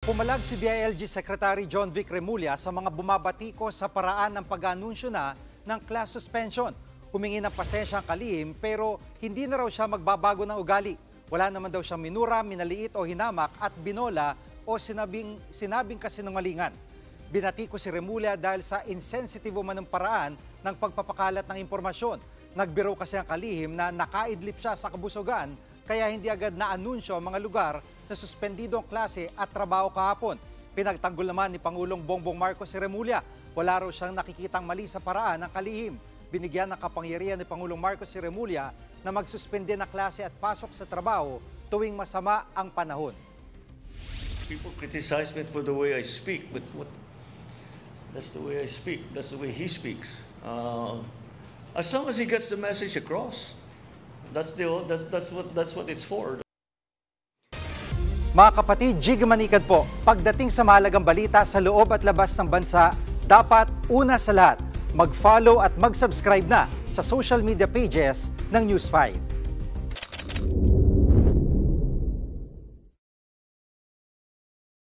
Pumalag si DILG Secretary John Vic Remulla sa mga bumabatiko sa paraan ng pag-anunsyo na ng class suspension. Humingi ng pasensya ang kalihim pero hindi na raw siya magbabago ng ugali. Wala naman daw siyang minura, minaliit o hinamak at binola o sinabing kasinungalingan. Binatiko si Remulla dahil sa insensitive umanong paraan ng pagpapakalat ng impormasyon. Nagbiro kasi ang kalihim na nakaidlip siya sa kabusugan kaya hindi agad na-anunsyo ang mga lugar na suspendido ang klase at trabaho kahapon. Pinagtanggol naman ni Pangulong Bongbong Marcos si Remulla. Wala raw siyang nakikitang mali sa paraan ng kalihim. Binigyan ng kapangyarihan ni Pangulong Marcos si Remulla na magsuspende ng klase at pasok sa trabaho tuwing masama ang panahon. People criticize me for the way I speak, but that's the way I speak. That's the way he speaks. As long as he gets the message across, that's what it's for. Mga kapatid, Jig Manikad po, pagdating sa mahalagang balita sa loob at labas ng bansa, dapat una sa lahat, mag-follow at mag-subscribe na sa social media pages ng News 5.